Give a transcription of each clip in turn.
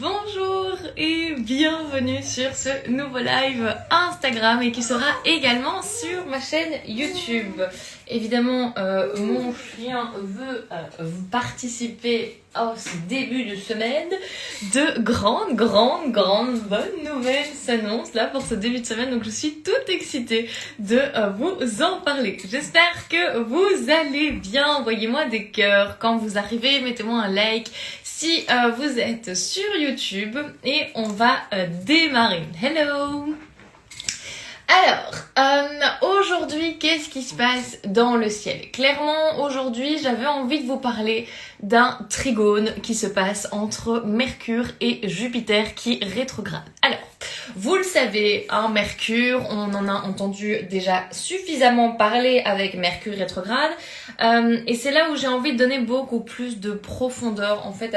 Bonjour et bienvenue sur ce nouveau live Instagram et qui sera également sur ma chaîne YouTube. Évidemment, mon chien veut participer à ce début de semaine. De grandes bonnes nouvelles s'annoncent là pour ce début de semaine. Donc je suis toute excitée de vous en parler. J'espère que vous allez bien. Envoyez-moi des cœurs quand vous arrivez. Mettez-moi un like si vous êtes sur YouTube. Et on va démarrer. Hello! Alors, aujourd'hui, qu'est-ce qui se passe dans le ciel? Clairement, aujourd'hui, j'avais envie de vous parler d'un trigone qui se passe entre Mercure et Jupiter qui rétrograde. Alors, vous le savez, hein, Mercure, on en a entendu déjà suffisamment parler avec Mercure rétrograde. Et c'est là où j'ai envie de donner beaucoup plus de profondeur, en fait,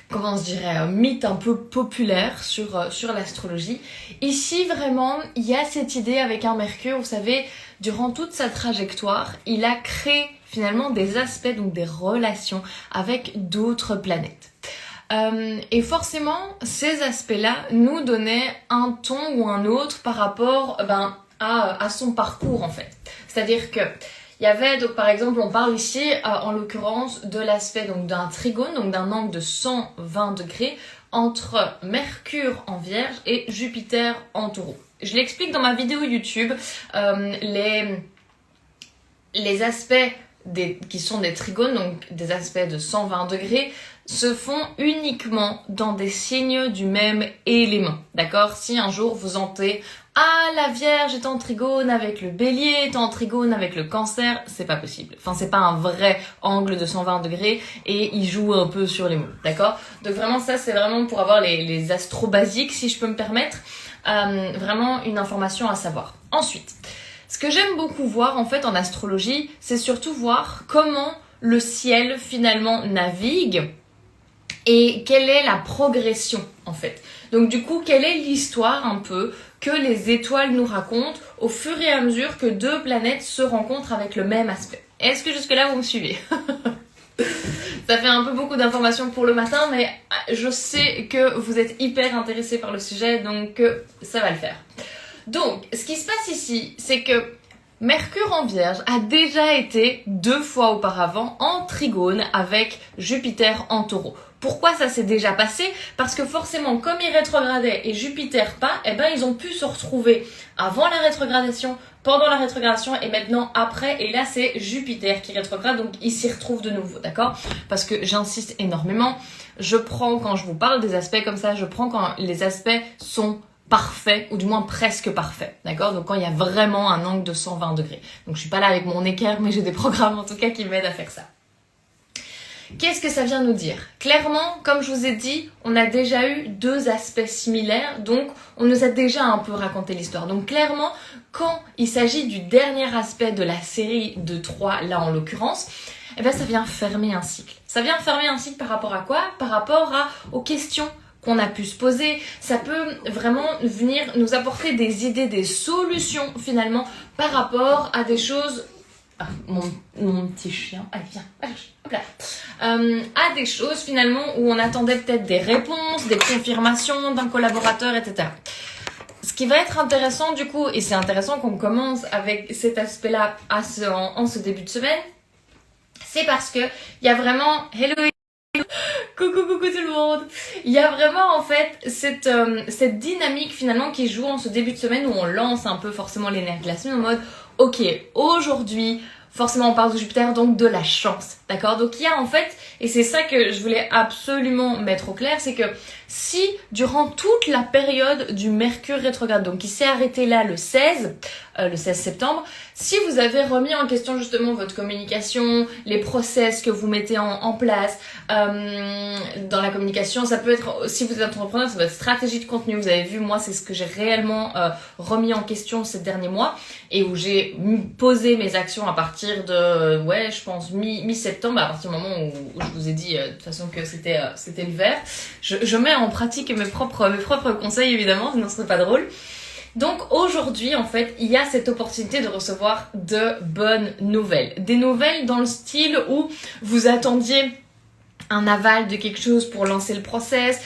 comment on se dirait, mythe un peu populaire sur l'astrologie. Ici, vraiment, il y a cette idée avec un Mercure, vous savez, durant toute sa trajectoire, il a créé finalement des aspects, donc des relations avec d'autres planètes. Et forcément, ces aspects-là nous donnaient un ton ou un autre par rapport à son parcours, en fait. C'est-à-dire que il y avait, donc par exemple, on parle ici, en l'occurrence, de l'aspect donc d'un trigone, donc d'un angle de 120 degrés entre Mercure en Vierge et Jupiter en Taureau. Je l'explique dans ma vidéo YouTube, les aspects qui sont des trigones, donc des aspects de 120 degrés, se font uniquement dans des signes du même élément. D'accord? Si un jour vous sentez la Vierge est en trigone avec le Bélier, est en trigone avec le Cancer, c'est pas possible. Enfin, c'est pas un vrai angle de 120 degrés et il joue un peu sur les mots. D'accord? Donc vraiment, ça, c'est vraiment pour avoir les astros basiques, si je peux me permettre. Vraiment une information à savoir. Ensuite, ce que j'aime beaucoup voir en fait en astrologie, c'est surtout voir comment le ciel finalement navigue et quelle est la progression en fait. Donc du coup, quelle est l'histoire un peu que les étoiles nous racontent au fur et à mesure que deux planètes se rencontrent avec le même aspect. Est-ce que jusque-là vous me suivez? Ça fait un peu beaucoup d'informations pour le matin, mais je sais que vous êtes hyper intéressés par le sujet, donc ça va le faire. Donc, ce qui se passe ici, c'est que Mercure en Vierge a déjà été 2 fois auparavant en trigone avec Jupiter en Taureau. Pourquoi ça s'est déjà passé? Parce que forcément, comme il rétrogradait et Jupiter pas, ils ont pu se retrouver avant la rétrogradation, pendant la rétrogradation et maintenant après. Et là, c'est Jupiter qui rétrograde, donc il s'y retrouve de nouveau, d'accord? Parce que j'insiste énormément, quand je vous parle des aspects comme ça, je prends quand les aspects sont parfait, ou du moins presque parfait, d'accord? Donc quand il y a vraiment un angle de 120 degrés. Donc je suis pas là avec mon équerre, mais j'ai des programmes en tout cas qui m'aident à faire ça. Qu'est-ce que ça vient nous dire? Clairement, comme je vous ai dit, on a déjà eu 2 aspects similaires, donc on nous a déjà un peu raconté l'histoire. Donc clairement, quand il s'agit du dernier aspect de la série de 3, là en l'occurrence, ça vient fermer un cycle. Ça vient fermer un cycle par rapport à quoi? Par rapport aux questions qu'on a pu se poser. Ça peut vraiment venir nous apporter des idées, des solutions finalement par rapport à des choses. Mon petit chien, allez viens, hop là. À des choses finalement où on attendait peut-être des réponses, des confirmations d'un collaborateur, etc. Ce qui va être intéressant du coup, et c'est intéressant qu'on commence avec cet aspect-là en ce début de semaine, c'est parce que il y a vraiment Coucou tout le monde. Il y a vraiment en fait cette dynamique finalement qui joue en ce début de semaine où on lance un peu forcément les nerfs de la semaine en mode ok, aujourd'hui forcément on parle de Jupiter, donc de la chance, d'accord? Donc il y a en fait, et c'est ça que je voulais absolument mettre au clair, c'est que si durant toute la période du Mercure rétrograde, donc qui s'est arrêté là le 16 septembre, si vous avez remis en question justement votre communication, les process que vous mettez en place dans la communication, ça peut être, si vous êtes entrepreneur, ça peut être stratégie de contenu. Vous avez vu, moi c'est ce que j'ai réellement remis en question ces derniers mois et où j'ai posé mes actions à partir de, je pense mi-septembre, à partir du moment où je vous ai dit de toute façon que c'était le vert. Je mets en pratique mes propres conseils évidemment, sinon ce serait pas drôle. Donc aujourd'hui, en fait, il y a cette opportunité de recevoir de bonnes nouvelles. Des nouvelles dans le style où vous attendiez un aval de quelque chose pour lancer le process.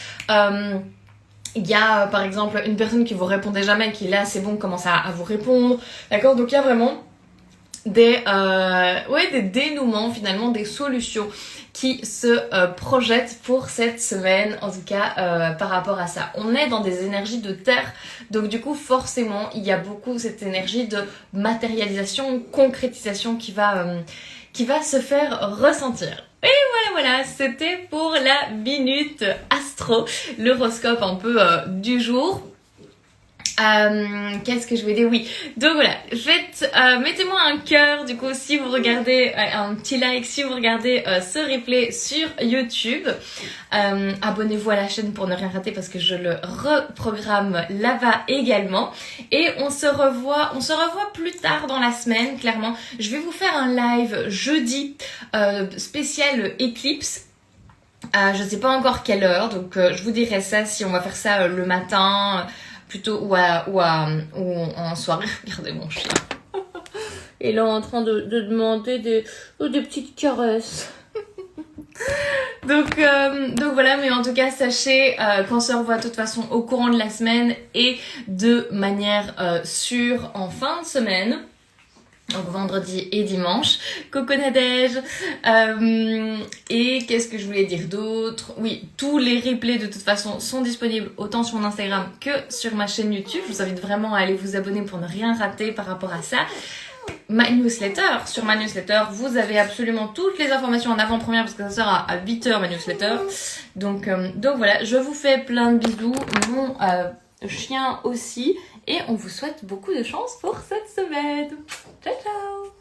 Il y a par exemple une personne qui vous répondait jamais, qui là c'est bon, commence à vous répondre, d'accord? Donc il y a vraiment des dénouements finalement, des solutions qui se projettent pour cette semaine, en tout cas par rapport à ça. On est dans des énergies de terre, donc du coup forcément il y a beaucoup cette énergie de matérialisation, concrétisation qui va se faire ressentir. Et voilà, c'était pour la minute astro, l'horoscope un peu du jour. Qu'est-ce que je voulais dire? Oui, donc voilà, mettez-moi un cœur du coup si vous regardez, un petit like si vous regardez ce replay sur YouTube. Abonnez-vous à la chaîne pour ne rien rater parce que je le reprogramme là-bas également. Et on se revoit plus tard dans la semaine, clairement. Je vais vous faire un live jeudi spécial éclipse. Je sais pas encore quelle heure, donc je vous dirai ça si on va faire ça le matin plutôt ou en soirée. Regardez mon chien. Il est en train de demander des petites caresses. Donc voilà, mais en tout cas sachez qu'on se revoit de toute façon au courant de la semaine et de manière sûre en fin de semaine. Donc vendredi et dimanche. Coucou Nadège. Et qu'est-ce que je voulais dire d'autre? Oui, tous les replays de toute façon sont disponibles autant sur mon Instagram que sur ma chaîne YouTube. Je vous invite vraiment à aller vous abonner pour ne rien rater par rapport à ça. Ma newsletter, sur ma newsletter, vous avez absolument toutes les informations en avant-première parce que ça sort à 8h ma newsletter. Donc voilà, je vous fais plein de bisous. Mon chien aussi. Et on vous souhaite beaucoup de chance pour cette semaine. Ciao ciao!